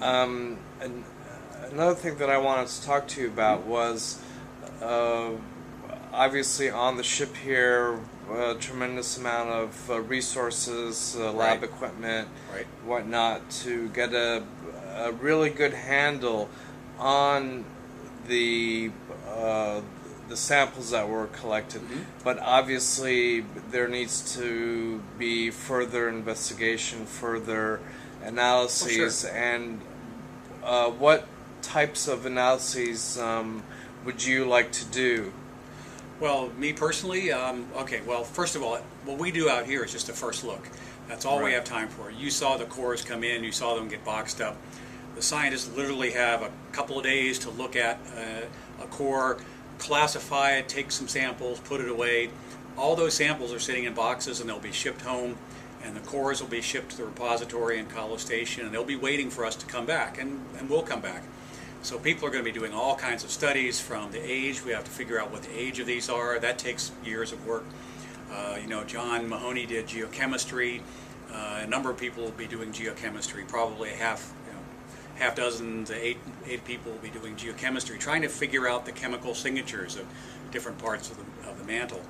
And another thing that I wanted to talk to you about was uh, obviously on the ship here, a tremendous amount of resources, lab Right, equipment, right. whatnot, to get a really good handle on the uh, the samples that were collected. Hmm. But obviously, there needs to be further investigation, further Well, sure. analyses, and what types of analyses would you like to do? Well, me personally, okay, well, first of all, what we do out here is just a first look. That's all we Right. have time for. You saw the cores come in, you saw them get boxed up. The scientists literally have a couple of days to look at a core, classify it, take some samples, put it away. All those samples are sitting in boxes and they'll be shipped home, and the cores will be shipped to the repository in College Station, and they'll be waiting for us to come back, and we'll come back. So people are going to be doing all kinds of studies from the age. We have to figure out what the age of these are. That takes years of work. John Mahoney did geochemistry. A number of people will be doing geochemistry. Probably half dozen to eight people will be doing geochemistry, trying to figure out the chemical signatures of different parts of the mantle.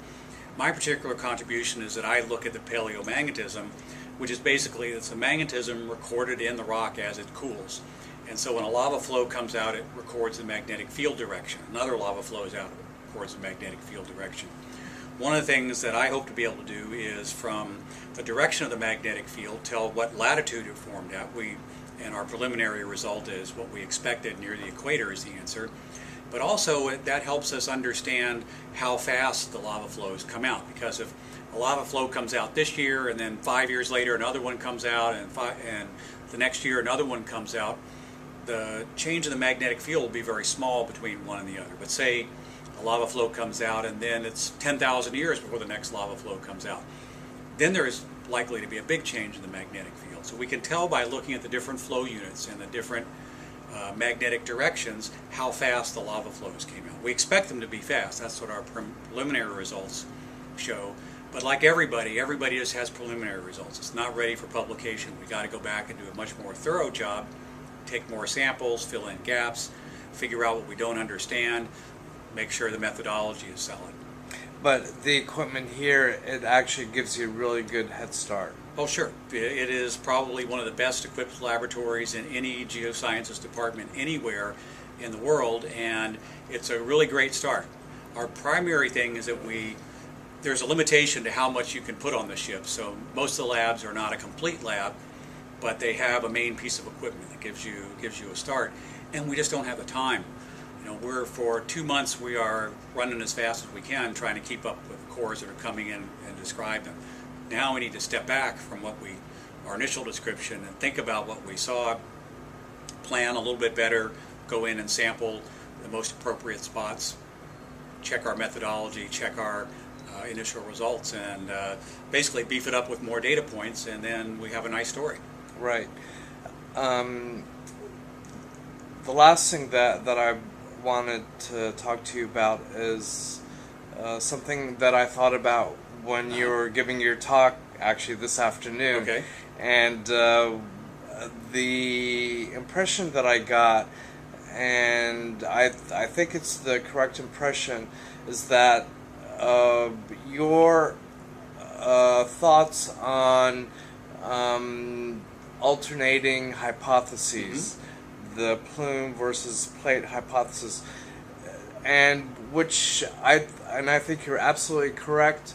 My particular contribution is that I look at the paleomagnetism, which is basically it's the magnetism recorded in the rock as it cools. And so when a lava flow comes out, it records the magnetic field direction. Another lava flows out, it records the magnetic field direction. One of the things that I hope to be able to do is from the direction of the magnetic field tell what latitude it formed at. And our preliminary result is what we expected near the equator is the answer. But also that helps us understand how fast the lava flows come out, because if a lava flow comes out this year and then 5 years later another one comes out and the next year another one comes out, the change in the magnetic field will be very small between one and the other. But say a lava flow comes out and then it's 10,000 years before the next lava flow comes out. Then there is likely to be a big change in the magnetic field. So we can tell by looking at the different flow units and the different magnetic directions how fast the lava flows came out. We expect them to be fast. That's what our preliminary results show. But like everybody just has preliminary results. It's not ready for publication. We got to go back and do a much more thorough job, take more samples, fill in gaps, figure out what we don't understand, make sure the methodology is solid. But the equipment here, it actually gives you a really good head start. Oh, sure. It is probably one of the best equipped laboratories in any geosciences department anywhere in the world, and it's a really great start. Our primary thing is that there's a limitation to how much you can put on the ship, so most of the labs are not a complete lab, but they have a main piece of equipment that gives you a start, and we just don't have the time. For 2 months we are running as fast as we can, trying to keep up with cores that are coming in and describe them. Now we need to step back from our initial description and think about what we saw, plan a little bit better, go in and sample the most appropriate spots, check our methodology, check our initial results, and basically beef it up with more data points, and then we have a nice story. Right. Um, the last thing that I wanted to talk to you about is something that I thought about when you were giving your talk, actually this afternoon. Okay. And the impression that I got, and I think it's the correct impression, is that your thoughts on alternating hypotheses, the plume versus plate hypothesis, and which I think you're absolutely correct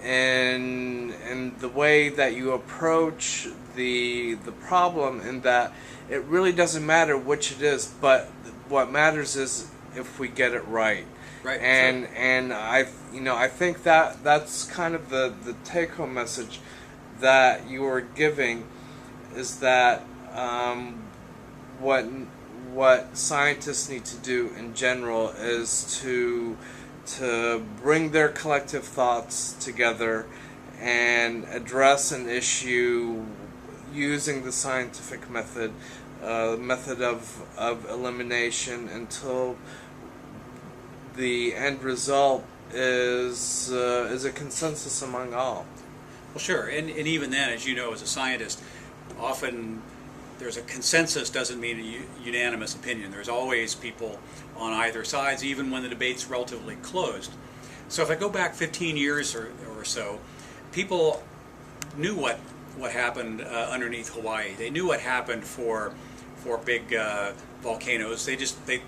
in the way that you approach the problem, in that it really doesn't matter which it is, but what matters is if we get it right. Right. And Sure. and I think that's kind of the take home message that you are giving, is that what scientists need to do in general is to bring their collective thoughts together and address an issue using the scientific method, method of elimination, until the end result is a consensus among all. Well, sure, and even then, as you know, as a scientist, often there's a consensus doesn't mean a unanimous opinion. There's always people on either sides, even when the debate's relatively closed. So if I go back 15 years or so, people knew what happened underneath Hawaii. They knew what happened for big volcanoes. They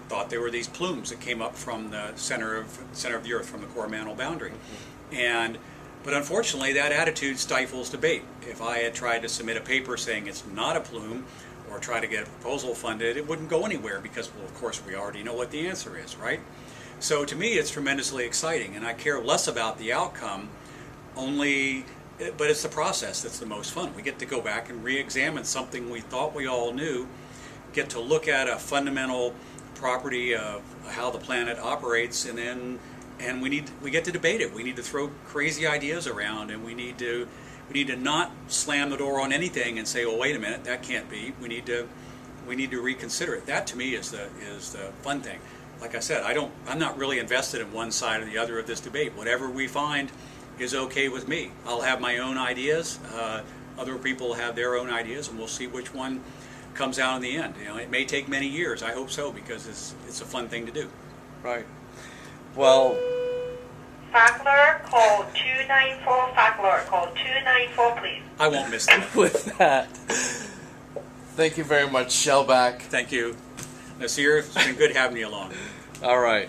thought they were these plumes that came up from the center of the Earth, from the core mantle boundary. But unfortunately, that attitude stifles debate. If I had tried to submit a paper saying it's not a plume, or try to get a proposal funded, it wouldn't go anywhere because, well, of course, we already know what the answer is, right? So to me, it's tremendously exciting, and I care less about the outcome, but it's the process that's the most fun. We get to go back and re-examine something we thought we all knew, get to look at a fundamental property of how the planet operates, and we get to debate it. We need to throw crazy ideas around, and we need to not slam the door on anything and say, "Well, wait a minute, that can't be." We need to reconsider it. That to me is the fun thing. Like I said, I'm not really invested in one side or the other of this debate. Whatever we find is okay with me. I'll have my own ideas. Other people have their own ideas, and we'll see which one comes out in the end. You know, it may take many years. I hope so, because it's a fun thing to do. Right. Well, Fackler, call 294. Fackler, call 294, please. I won't miss that. with that, thank you very much, Shellback. Thank you. Nasseer, it's been good having you along. All right.